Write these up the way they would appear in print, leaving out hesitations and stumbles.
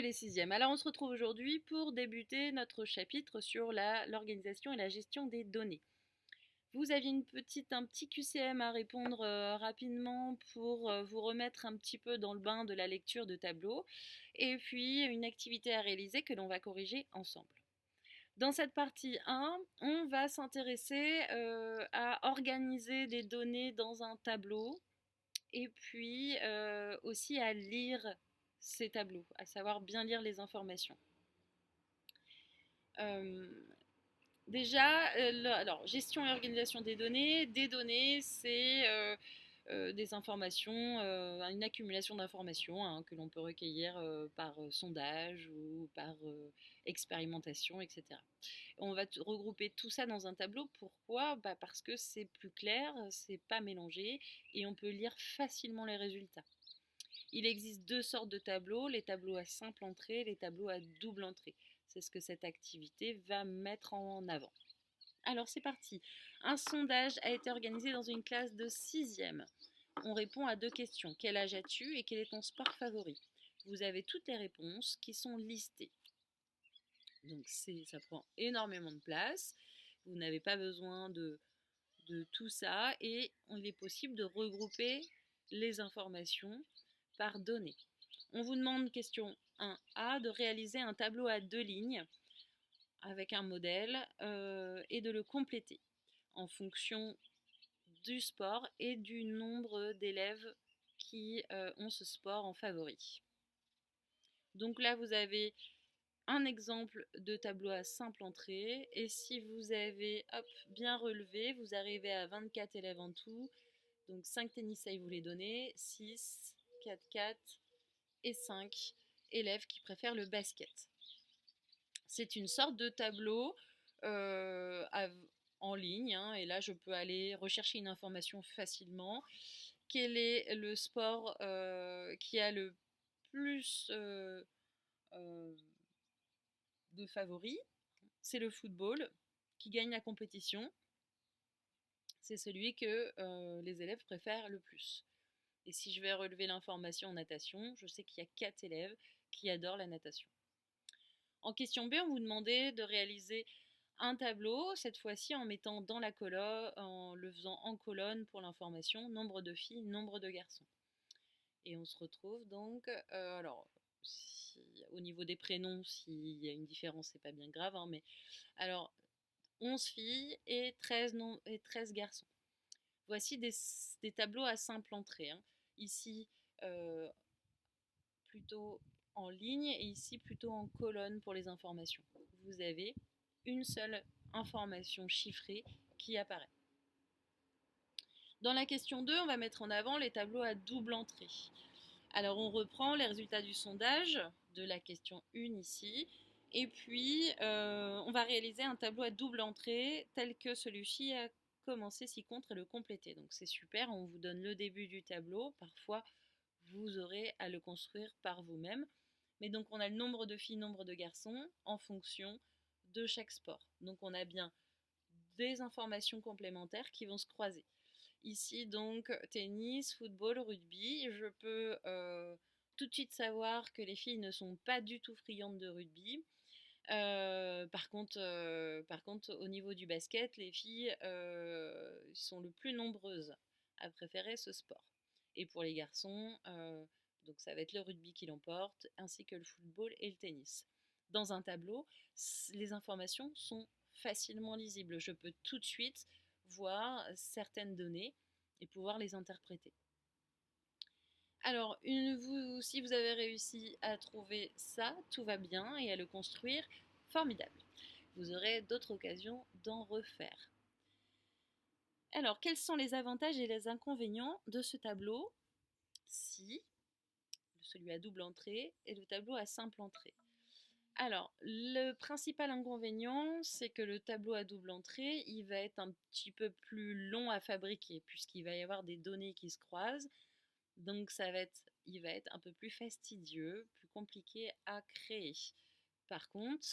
les sixièmes. Alors on se retrouve aujourd'hui pour débuter notre chapitre sur l'organisation et la gestion des données. Vous aviez un petit QCM à répondre rapidement pour vous remettre un petit peu dans le bain de la lecture de tableaux et puis une activité à réaliser que l'on va corriger ensemble. Dans cette partie 1, on va s'intéresser à organiser des données dans un tableau et puis aussi à lire ces tableaux, à savoir bien lire les informations. Euh, alors, gestion et organisation des données, c'est des informations, une accumulation d'informations hein, que l'on peut recueillir par sondage ou par expérimentation, etc. On va regrouper tout ça dans un tableau. Pourquoi ? Parce que c'est plus clair, c'est pas mélangé et on peut lire facilement les résultats. Il existe deux sortes de tableaux, les tableaux à simple entrée et les tableaux à double entrée. C'est ce que cette activité va mettre en avant. Alors c'est parti. Un sondage a été organisé dans une classe de 6e. On répond à deux questions. Quel âge as-tu et quel est ton sport favori ? Vous avez toutes les réponses qui sont listées. Donc ça prend énormément de place. Vous n'avez pas besoin de tout ça et il est possible de regrouper les informations par données. On vous demande, question 1A, de réaliser un tableau à 2 lignes avec un modèle et de le compléter en fonction du sport et du nombre d'élèves qui ont ce sport en favori. Donc là, vous avez un exemple de tableau à simple entrée et si vous avez bien relevé, vous arrivez à 24 élèves en tout. Donc 5 tennisseilles vous les donnez, 6, 4, 4 et 5 élèves qui préfèrent le basket. C'est une sorte de tableau en ligne hein, et là je peux aller rechercher une information facilement. Quel est le sport qui a le plus de favoris ? C'est le football qui gagne la compétition. C'est celui que les élèves préfèrent le plus. Et si je vais relever l'information en natation, je sais qu'il y a 4 élèves qui adorent la natation. En question B, on vous demandait de réaliser un tableau, cette fois-ci en mettant dans la colonne, en le faisant en colonne pour l'information, nombre de filles, nombre de garçons. Et on se retrouve donc, alors, au niveau des prénoms, s'il y a une différence, c'est pas bien grave, hein, mais alors, 11 filles et 13 garçons. Voici des tableaux à simple entrée. Hein. Ici, plutôt en ligne et ici plutôt en colonne pour les informations. Vous avez une seule information chiffrée qui apparaît. Dans la question 2, on va mettre en avant les tableaux à double entrée. Alors on reprend les résultats du sondage de la question 1 ici et puis on va réaliser un tableau à double entrée tel que celui-ci a commencé ci-contre et le compléter. Donc c'est super, on vous donne le début du tableau, parfois vous aurez à le construire par vous-même. Mais donc on a le nombre de filles, nombre de garçons en fonction de chaque sport. Donc on a bien des informations complémentaires qui vont se croiser. Ici donc tennis, football, rugby. Je peux tout de suite savoir que les filles ne sont pas du tout friandes de rugby. Par contre, au niveau du basket, les filles sont le plus nombreuses à préférer ce sport. Et pour les garçons, donc ça va être le rugby qui l'emporte, ainsi que le football et le tennis. Dans un tableau, les informations sont facilement lisibles. Je peux tout de suite voir certaines données et pouvoir les interpréter. Alors, si vous avez réussi à trouver ça, tout va bien, et à le construire, formidable. Vous aurez d'autres occasions d'en refaire. Alors, quels sont les avantages et les inconvénients de ce tableau celui à double entrée et le tableau à simple entrée? Alors, le principal inconvénient, c'est que le tableau à double entrée, il va être un petit peu plus long à fabriquer, puisqu'il va y avoir des données qui se croisent. Donc il va être un peu plus fastidieux, plus compliqué à créer. Par contre,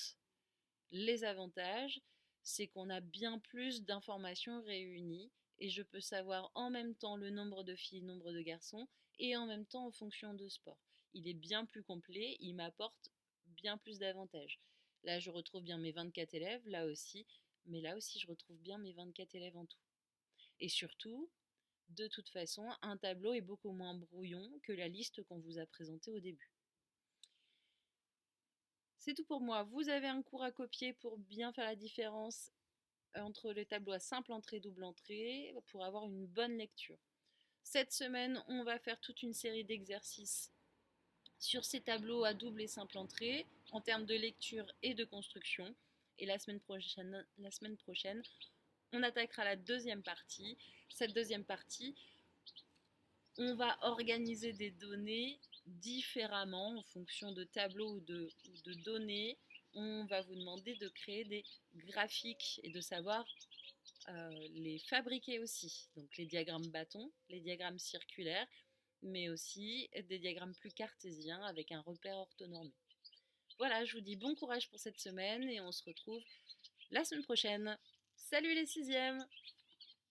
les avantages, c'est qu'on a bien plus d'informations réunies et je peux savoir en même temps le nombre de filles, nombre de garçons et en même temps en fonction de sport. Il est bien plus complet, il m'apporte bien plus d'avantages. Là, je retrouve bien mes 24 élèves, là aussi, mais là aussi, je retrouve bien mes 24 élèves en tout. Et surtout, de toute façon, un tableau est beaucoup moins brouillon que la liste qu'on vous a présentée au début. C'est tout pour moi. Vous avez un cours à copier pour bien faire la différence entre les tableaux à simple entrée et double entrée pour avoir une bonne lecture. Cette semaine, on va faire toute une série d'exercices sur ces tableaux à double et simple entrée en termes de lecture et de construction. Et la semaine prochaine, on attaquera la deuxième partie. Cette deuxième partie, on va organiser des données différemment en fonction de tableaux ou de données. On va vous demander de créer des graphiques et de savoir les fabriquer aussi. Donc les diagrammes bâtons, les diagrammes circulaires, mais aussi des diagrammes plus cartésiens avec un repère orthonormé. Voilà, je vous dis bon courage pour cette semaine et on se retrouve la semaine prochaine. Salut les sixièmes!